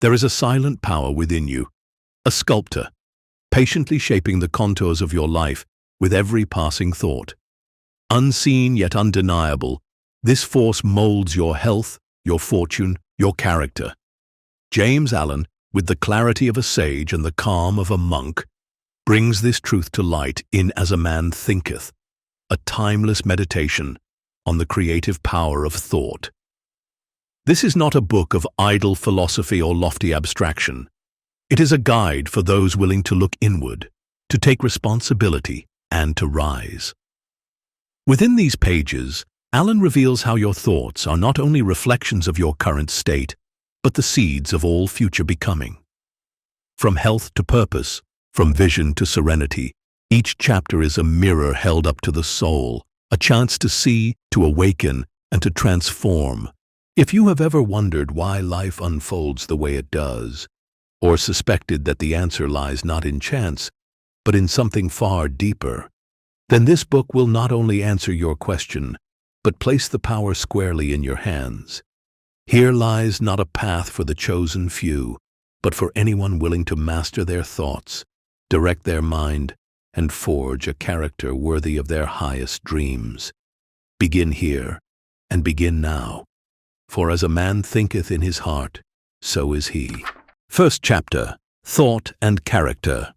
There is a silent power within you, a sculptor, patiently shaping the contours of your life with every passing thought. Unseen yet undeniable, this force molds your health, your fortune, your character. James Allen, with the clarity of a sage and the calm of a monk, brings this truth to light in As a Man Thinketh, a timeless meditation on the creative power of thought. This is not a book of idle philosophy or lofty abstraction. It is a guide for those willing to look inward, to take responsibility, and to rise. Within these pages, Allen reveals how your thoughts are not only reflections of your current state, but the seeds of all future becoming. From health to purpose, from vision to serenity, each chapter is a mirror held up to the soul, a chance to see, to awaken, and to transform. If you have ever wondered why life unfolds the way it does, or suspected that the answer lies not in chance, but in something far deeper, then this book will not only answer your question, but place the power squarely in your hands. Here lies not a path for the chosen few, but for anyone willing to master their thoughts, direct their mind, and forge a character worthy of their highest dreams. Begin here, and begin now. For as a man thinketh in his heart, so is he. First chapter, Thought and Character.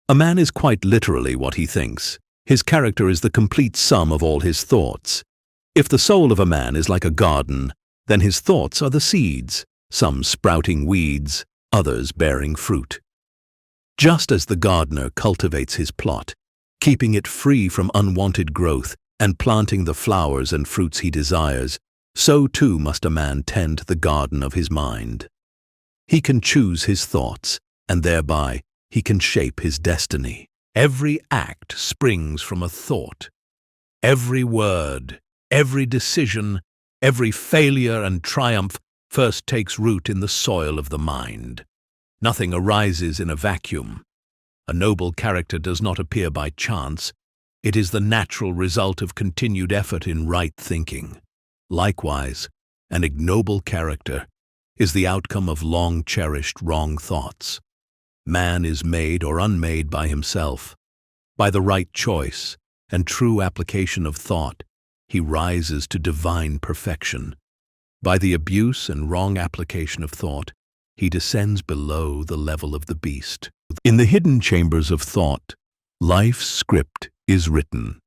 A man is quite literally what he thinks. His character is the complete sum of all his thoughts. If the soul of a man is like a garden, then his thoughts are the seeds, some sprouting weeds, others bearing fruit. Just as the gardener cultivates his plot, keeping it free from unwanted growth and planting the flowers and fruits he desires, so too must a man tend the garden of his mind. He can choose his thoughts, and thereby he can shape his destiny. Every act springs from a thought. Every word, every decision, every failure and triumph first takes root in the soil of the mind. Nothing arises in a vacuum. A noble character does not appear by chance. It is the natural result of continued effort in right thinking. Likewise, an ignoble character is the outcome of long-cherished wrong thoughts. Man is made or unmade by himself. By the right choice and true application of thought, he rises to divine perfection. By the abuse and wrong application of thought, he descends below the level of the beast. In the hidden chambers of thought, life's script is written.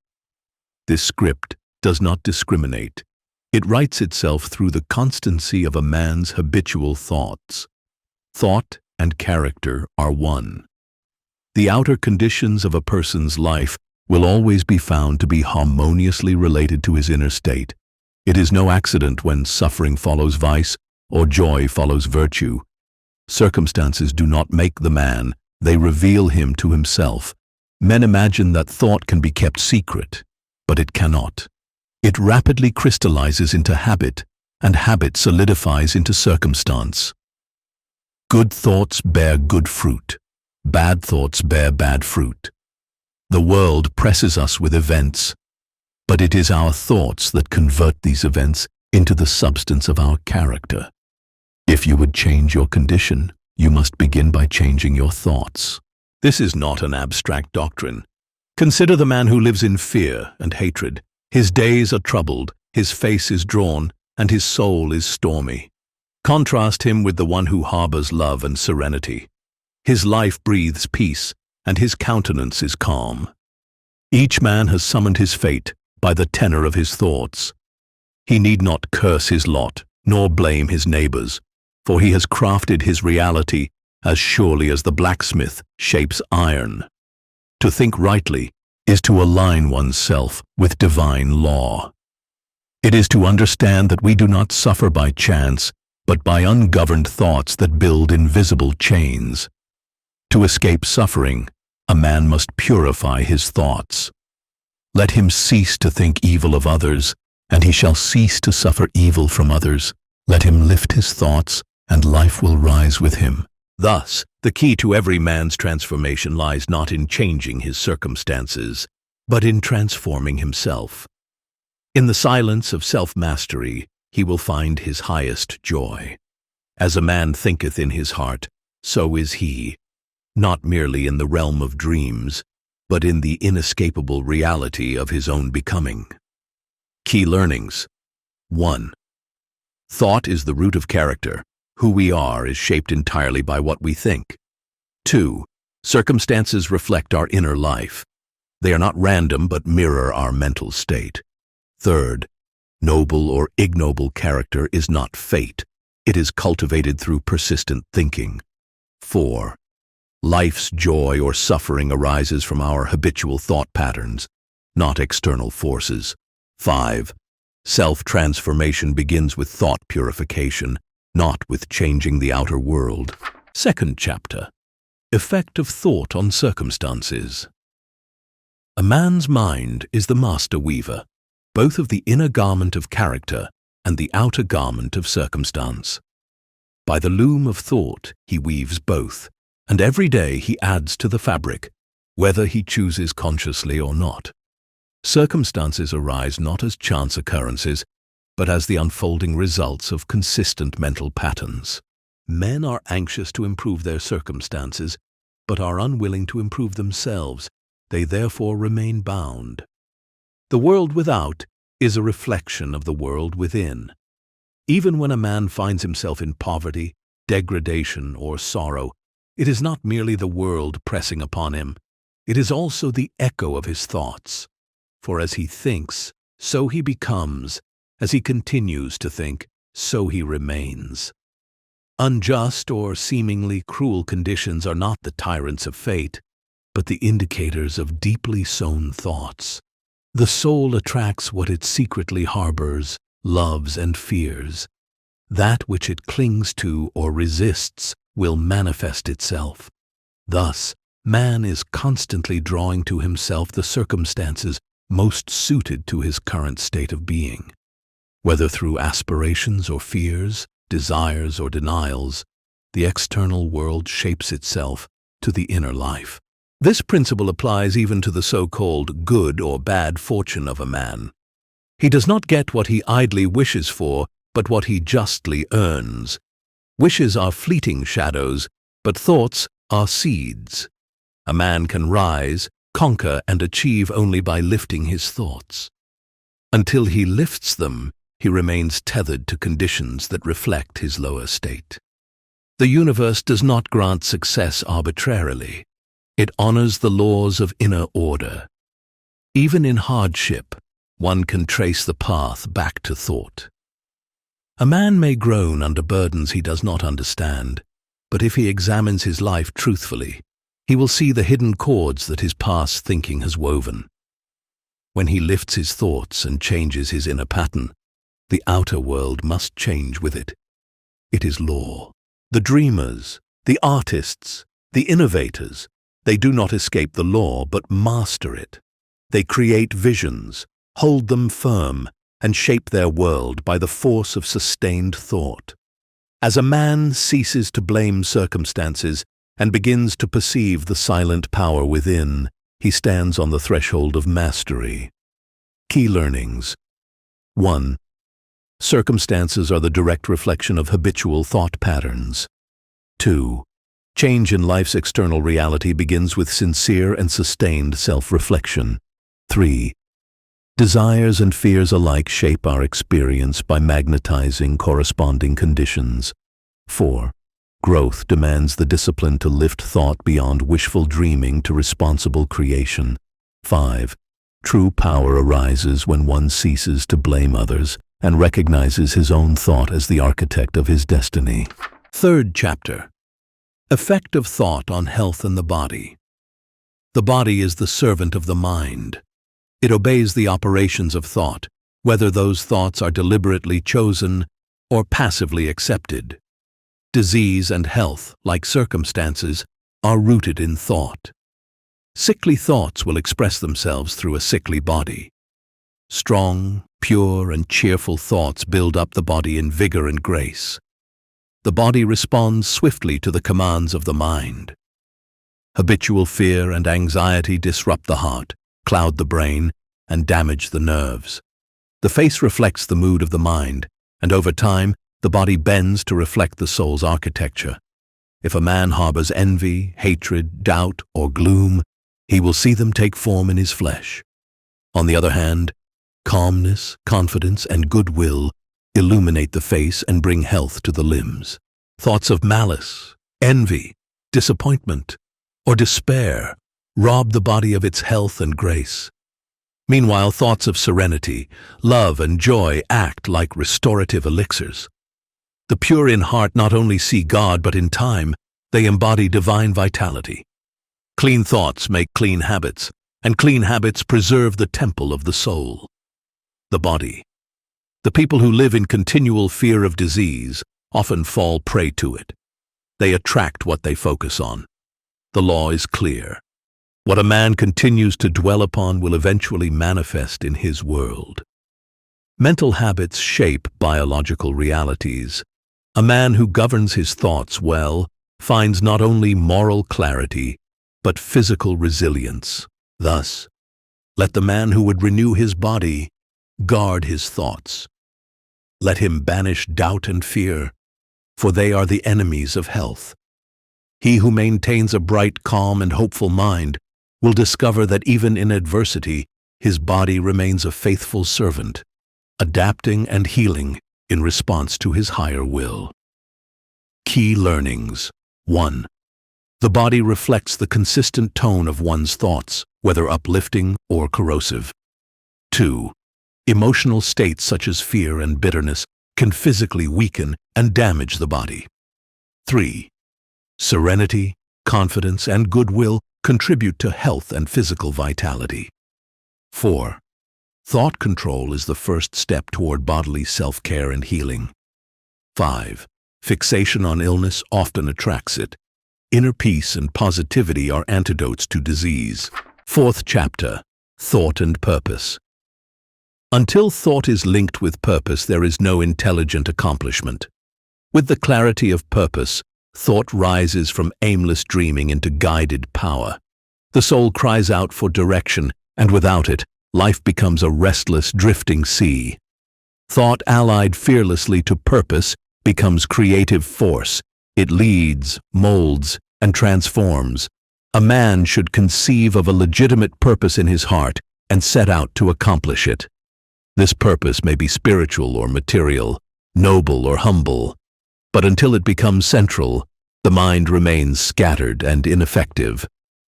This script does not discriminate. It writes itself through the constancy of a man's habitual thoughts. Thought and character are one. The outer conditions of a person's life will always be found to be harmoniously related to his inner state. It is no accident when suffering follows vice or joy follows virtue. Circumstances do not make the man, they reveal him to himself. Men imagine that thought can be kept secret, but it cannot. It rapidly crystallizes into habit, and habit solidifies into circumstance. Good thoughts bear good fruit. Bad thoughts bear bad fruit. The world presses us with events, but it is our thoughts that convert these events into the substance of our character. If you would change your condition, you must begin by changing your thoughts. This is not an abstract doctrine. Consider the man who lives in fear and hatred. His days are troubled, his face is drawn, and his soul is stormy. Contrast him with the one who harbors love and serenity. His life breathes peace, and his countenance is calm. Each man has summoned his fate by the tenor of his thoughts. He need not curse his lot, nor blame his neighbors, for he has crafted his reality as surely as the blacksmith shapes iron. To think rightly is to align oneself with divine law. It is to understand that we do not suffer by chance, but by ungoverned thoughts that build invisible chains. To escape suffering, a man must purify his thoughts. Let him cease to think evil of others, and he shall cease to suffer evil from others. Let him lift his thoughts, and life will rise with him. Thus, the key to every man's transformation lies not in changing his circumstances, but in transforming himself. In the silence of self-mastery, he will find his highest joy. As a man thinketh in his heart, so is he, not merely in the realm of dreams, but in the inescapable reality of his own becoming. Key learnings. 1. Thought is the root of character. Who we are is shaped entirely by what we think. 2. Circumstances reflect our inner life. They are not random but mirror our mental state. 3. Noble or ignoble character is not fate. It is cultivated through persistent thinking. 4. Life's joy or suffering arises from our habitual thought patterns, not external forces. 5. Self-transformation begins with thought purification, not with changing the outer world. Second chapter. Effect of thought on circumstances. A man's mind is the master weaver, both of the inner garment of character and the outer garment of circumstance. By the loom of thought, he weaves both, and every day he adds to the fabric, whether he chooses consciously or not. Circumstances arise not as chance occurrences, but as the unfolding results of consistent mental patterns. Men are anxious to improve their circumstances, but are unwilling to improve themselves. They therefore remain bound. The world without is a reflection of the world within. Even when a man finds himself in poverty, degradation, or sorrow, it is not merely the world pressing upon him. It is also the echo of his thoughts. For as he thinks, so he becomes. As he continues to think, so he remains. Unjust or seemingly cruel conditions are not the tyrants of fate, but the indicators of deeply sown thoughts. The soul attracts what it secretly harbors, loves, and fears. That which it clings to or resists will manifest itself. Thus, man is constantly drawing to himself the circumstances most suited to his current state of being. Whether through aspirations or fears, desires or denials, the external world shapes itself to the inner life. This principle applies even to the so-called good or bad fortune of a man. He does not get what he idly wishes for, but what he justly earns. Wishes are fleeting shadows, but thoughts are seeds. A man can rise, conquer, and achieve only by lifting his thoughts. Until he lifts them, he remains tethered to conditions that reflect his lower state. The universe does not grant success arbitrarily. It honors the laws of inner order. Even in hardship, one can trace the path back to thought. A man may groan under burdens he does not understand, but if he examines his life truthfully, he will see the hidden cords that his past thinking has woven. When he lifts his thoughts and changes his inner pattern, the outer world must change with it. It is law. The dreamers, the artists, the innovators, they do not escape the law but master it. They create visions, hold them firm, and shape their world by the force of sustained thought. As a man ceases to blame circumstances and begins to perceive the silent power within, he stands on the threshold of mastery. Key learnings. 1. Circumstances are the direct reflection of habitual thought patterns. 2. Change in life's external reality begins with sincere and sustained self-reflection. 3. Desires and fears alike shape our experience by magnetizing corresponding conditions. 4. Growth demands the discipline to lift thought beyond wishful dreaming to responsible creation. 5. True power arises when one ceases to blame others and recognizes his own thought as the architect of his destiny. Third chapter. Effect of thought on health and the body. The body is the servant of the mind. It obeys the operations of thought, whether those thoughts are deliberately chosen or passively accepted. Disease and health, like circumstances, are rooted in thought. Sickly thoughts will express themselves through a sickly body. Strong, pure, and cheerful thoughts build up the body in vigor and grace. The body responds swiftly to the commands of the mind. Habitual fear and anxiety disrupt the heart, cloud the brain, and damage the nerves. The face reflects the mood of the mind, and over time, The body bends to reflect the soul's architecture. If a man harbors envy, hatred, doubt, or gloom, he will see them take form in his flesh. On the other hand, calmness, confidence, and goodwill illuminate the face and bring health to the limbs. Thoughts of malice, envy, disappointment, or despair rob the body of its health and grace. Meanwhile, thoughts of serenity, love, and joy act like restorative elixirs. The pure in heart not only see God, but in time, they embody divine vitality. Clean thoughts make clean habits, and clean habits preserve the temple of the soul. The body. The people who live in continual fear of disease often fall prey to it. They attract what they focus on. The law is clear. What a man continues to dwell upon will eventually manifest in his world. Mental habits shape biological realities. A man who governs his thoughts well finds not only moral clarity, but physical resilience. Thus, let the man who would renew his body guard his thoughts. Let him banish doubt and fear, for they are the enemies of health. He who maintains a bright, calm, and hopeful mind will discover that even in adversity, his body remains a faithful servant, adapting and healing in response to his higher will. Key learnings. 1. The body reflects the consistent tone of one's thoughts, whether uplifting or corrosive. 2. Emotional states such as fear and bitterness can physically weaken and damage the body. 3. Serenity, confidence, and goodwill contribute to health and physical vitality. 4. Thought control is the first step toward bodily self-care and healing. 5. Fixation on illness often attracts it. Inner peace and positivity are antidotes to disease. 4th chapter, Thought and Purpose. Until thought is linked with purpose, there is no intelligent accomplishment. With the clarity of purpose, thought rises from aimless dreaming into guided power. The soul cries out for direction, and without it, life becomes a restless, drifting sea. Thought allied fearlessly to purpose becomes creative force. It leads, molds, and transforms. A man should conceive of a legitimate purpose in his heart and set out to accomplish it. This purpose may be spiritual or material, noble or humble, but until it becomes central, the mind remains scattered and ineffective.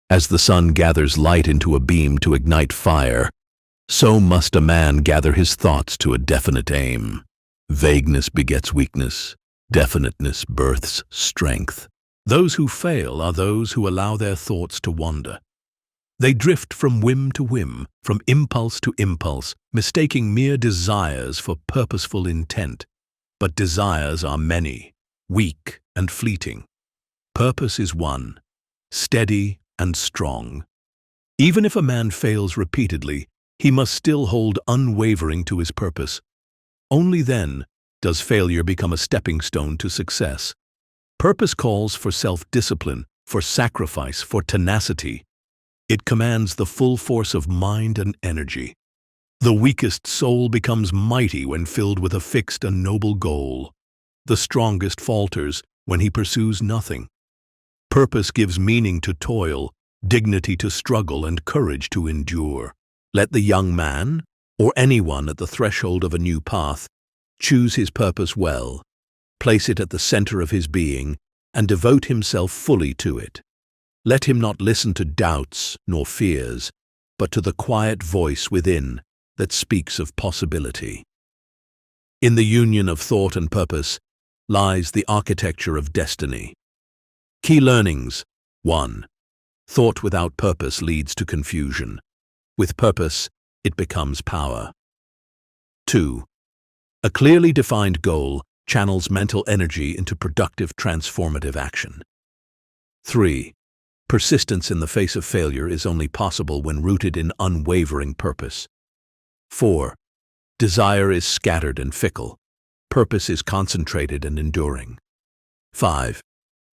As the sun gathers light into a beam to ignite fire, so must a man gather his thoughts to a definite aim. Vagueness begets weakness. Definiteness births strength. Those who fail are those who allow their thoughts to wander. They drift from whim to whim, from impulse to impulse, mistaking mere desires for purposeful intent. But desires are many, weak and fleeting. Purpose is one, steady and strong. Even if a man fails repeatedly, he must still hold unwavering to his purpose. Only then does failure become a stepping stone to success. Purpose calls for self-discipline, for sacrifice, for tenacity. It commands the full force of mind and energy. The weakest soul becomes mighty when filled with a fixed and noble goal. The strongest falters when he pursues nothing. Purpose gives meaning to toil, dignity to struggle, and courage to endure. Let the young man, or anyone at the threshold of a new path, choose his purpose well, place it at the center of his being, and devote himself fully to it. Let him not listen to doubts nor fears, but to the quiet voice within that speaks of possibility. In the union of thought and purpose lies the architecture of destiny. Key learnings. 1. Thought without purpose leads to confusion. With purpose, it becomes power. 2. A clearly defined goal channels mental energy into productive, transformative action. 3. Persistence in the face of failure is only possible when rooted in unwavering purpose. 4. Desire is scattered and fickle. Purpose is concentrated and enduring. 5.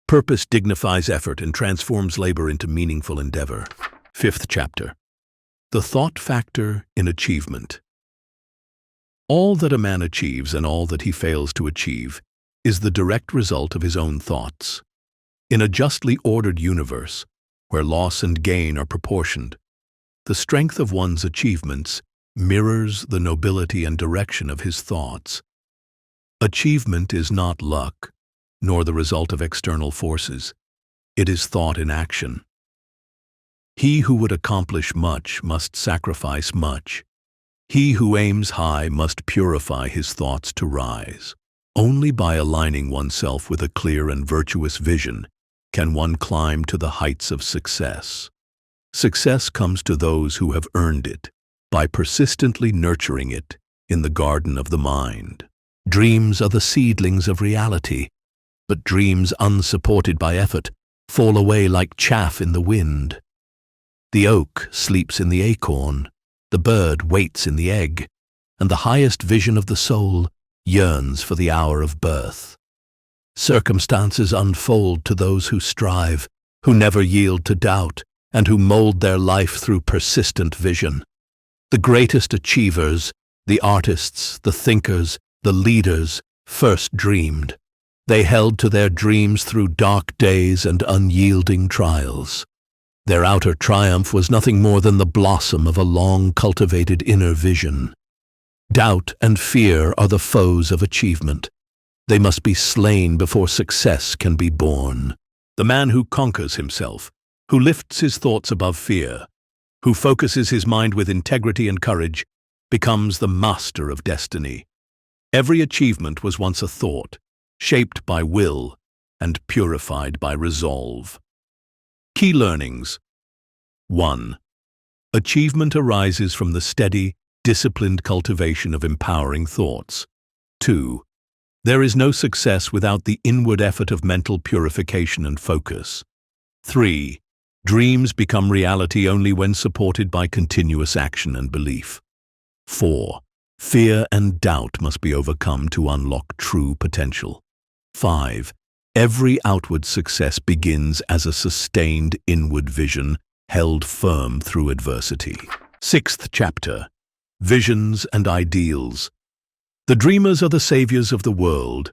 Purpose dignifies effort and transforms labor into meaningful endeavor. 5th chapter. The thought factor in achievement. All that a man achieves and all that he fails to achieve is the direct result of his own thoughts. In a justly ordered universe, where loss and gain are proportioned, the strength of one's achievements mirrors the nobility and direction of his thoughts. Achievement is not luck, nor the result of external forces. It is thought in action. He who would accomplish much must sacrifice much. He who aims high must purify his thoughts to rise. Only by aligning oneself with a clear and virtuous vision can one climb to the heights of success. Success comes to those who have earned it by persistently nurturing it in the garden of the mind. Dreams are the seedlings of reality, but dreams unsupported by effort fall away like chaff in the wind. The oak sleeps in the acorn, the bird waits in the egg, and the highest vision of the soul yearns for the hour of birth. Circumstances unfold to those who strive, who never yield to doubt, and who mold their life through persistent vision. The greatest achievers, the artists, the thinkers, the leaders, first dreamed. They held to their dreams through dark days and unyielding trials. Their outer triumph was nothing more than the blossom of a long-cultivated inner vision. Doubt and fear are the foes of achievement. They must be slain before success can be born. The man who conquers himself, who lifts his thoughts above fear, who focuses his mind with integrity and courage, becomes the master of destiny. Every achievement was once a thought, shaped by will and purified by resolve. Key learnings. 1. Achievement arises from the steady, disciplined cultivation of empowering thoughts. 2. There is no success without the inward effort of mental purification and focus. 3. Dreams become reality only when supported by continuous action and belief. 4. Fear and doubt must be overcome to unlock true potential. 5. Every outward success begins as a sustained inward vision held firm through adversity. 6th chapter. Visions and Ideals. The dreamers are the saviors of the world.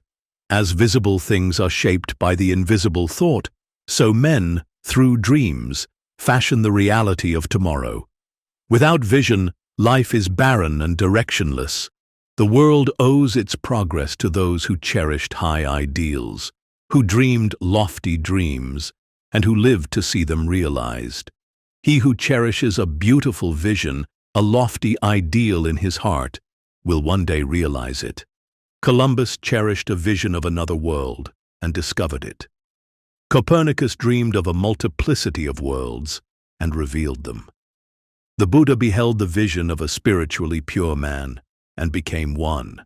As visible things are shaped by the invisible thought, so men, through dreams, fashion the reality of tomorrow. Without vision, life is barren and directionless. The world owes its progress to those who cherished high ideals, who dreamed lofty dreams, and who lived to see them realized. He who cherishes a beautiful vision, a lofty ideal in his heart, will one day realize it. Columbus cherished a vision of another world and discovered it. Copernicus dreamed of a multiplicity of worlds and revealed them. The Buddha beheld the vision of a spiritually pure man and became one.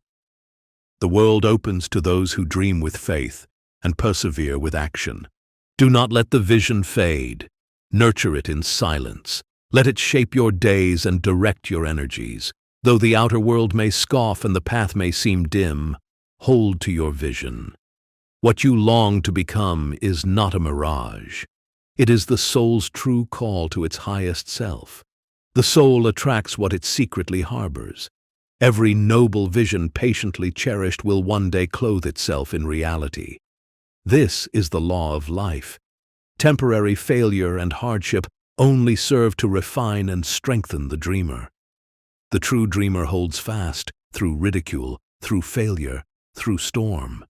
The world opens to those who dream with faith and persevere with action. Do not let the vision fade. Nurture it in silence. Let it shape your days and direct your energies. Though the outer world may scoff and the path may seem dim, hold to your vision. What you long to become is not a mirage. It is the soul's true call to its highest self. The soul attracts what it secretly harbors. Every noble vision patiently cherished will one day clothe itself in reality. This is the law of life. Temporary failure and hardship only serve to refine and strengthen the dreamer. The true dreamer holds fast through ridicule, through failure, through storm.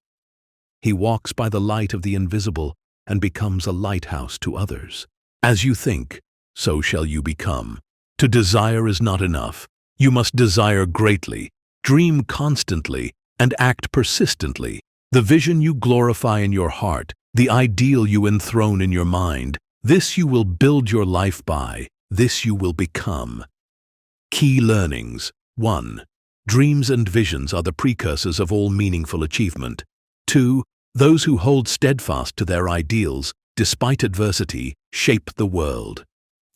He walks by the light of the invisible and becomes a lighthouse to others. As you think, so shall you become. To desire is not enough. You must desire greatly, dream constantly, and act persistently. The vision you glorify in your heart, the ideal you enthrone in your mind, this you will build your life by, this you will become. Key learnings. 1. Dreams and visions are the precursors of all meaningful achievement. 2. Those who hold steadfast to their ideals, despite adversity, shape the world.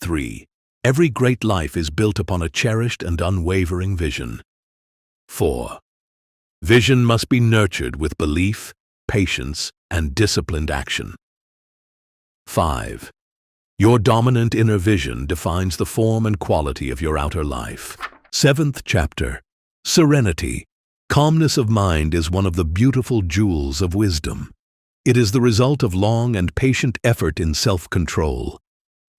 3. Every great life is built upon a cherished and unwavering vision. 4. Vision must be nurtured with belief, patience, and disciplined action. 5. Your dominant inner vision defines the form and quality of your outer life. 7th chapter. Serenity. Calmness of mind is one of the beautiful jewels of wisdom. It is the result of long and patient effort in self-control.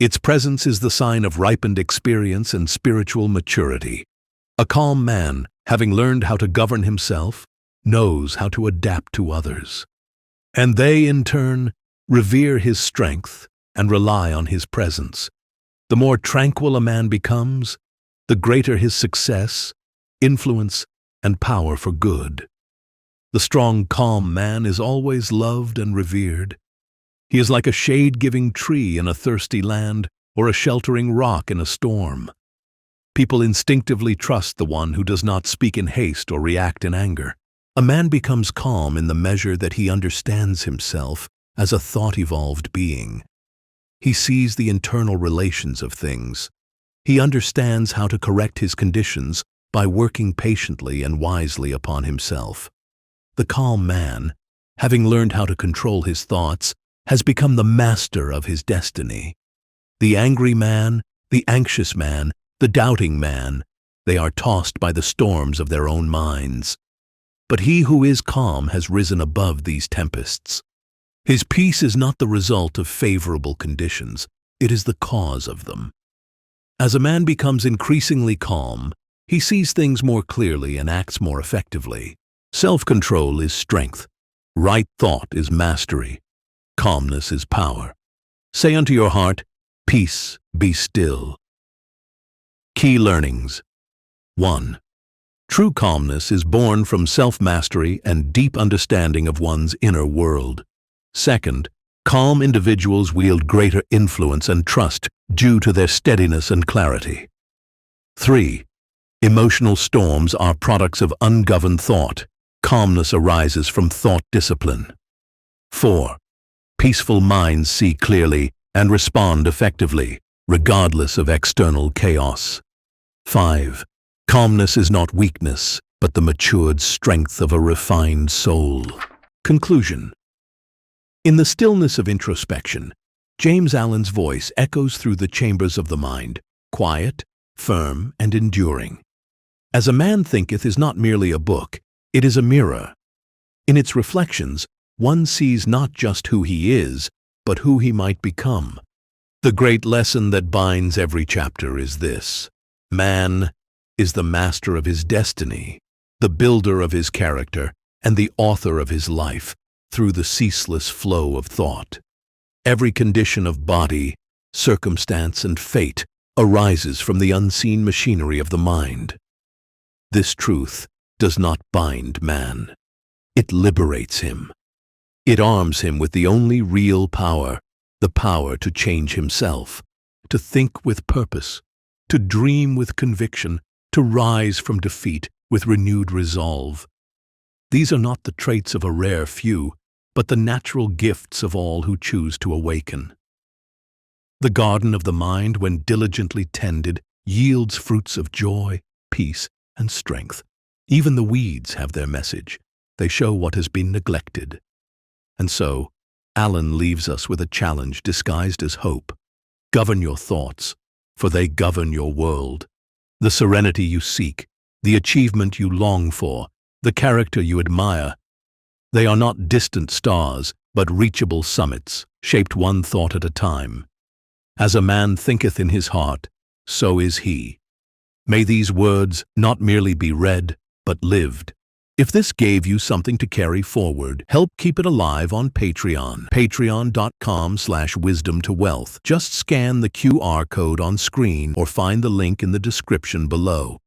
Its presence is the sign of ripened experience and spiritual maturity. A calm man, having learned how to govern himself, knows how to adapt to others. And they, in turn, revere his strength and rely on his presence. The more tranquil a man becomes, the greater his success, influence, and power for good. The strong, calm man is always loved and revered. He is like a shade-giving tree in a thirsty land or a sheltering rock in a storm. People instinctively trust the one who does not speak in haste or react in anger. A man becomes calm in the measure that he understands himself as a thought-evolved being. He sees the internal relations of things. He understands how to correct his conditions by working patiently and wisely upon himself. The calm man, having learned how to control his thoughts, has become the master of his destiny. The angry man, the anxious man, the doubting man, they are tossed by the storms of their own minds. But he who is calm has risen above these tempests. His peace is not the result of favorable conditions, it is the cause of them. As a man becomes increasingly calm, he sees things more clearly and acts more effectively. Self-control is strength. Right thought is mastery. Calmness is power. Say unto your heart, peace, be still. Key learnings. 1. True calmness is born from self-mastery and deep understanding of one's inner world. 2. Calm individuals wield greater influence and trust due to their steadiness and clarity. 3. Emotional storms are products of ungoverned thought. Calmness arises from thought discipline. 4. Peaceful minds see clearly and respond effectively, regardless of external chaos. 5. Calmness is not weakness, but the matured strength of a refined soul. Conclusion. In the stillness of introspection, James Allen's voice echoes through the chambers of the mind, quiet, firm, and enduring. As a Man Thinketh is not merely a book, it is a mirror. In its reflections, one sees not just who he is, but who he might become. The great lesson that binds every chapter is this: man is the master of his destiny, the builder of his character, and the author of his life through the ceaseless flow of thought. Every condition of body, circumstance, and fate arises from the unseen machinery of the mind. This truth does not bind man. It liberates him. It arms him with the only real power, the power to change himself, to think with purpose, to dream with conviction, to rise from defeat with renewed resolve. These are not the traits of a rare few, but the natural gifts of all who choose to awaken. The garden of the mind, when diligently tended, yields fruits of joy, peace, and strength. Even the weeds have their message. They show what has been neglected. And so, Allen leaves us with a challenge disguised as hope. Govern your thoughts, for they govern your world. The serenity you seek, the achievement you long for, the character you admire, they are not distant stars, but reachable summits, shaped one thought at a time. As a man thinketh in his heart, so is he. May these words not merely be read, but lived. If this gave you something to carry forward, help keep it alive on Patreon. Patreon.com/wisdom-to-wealth. Just scan the QR code on screen or find the link in the description below.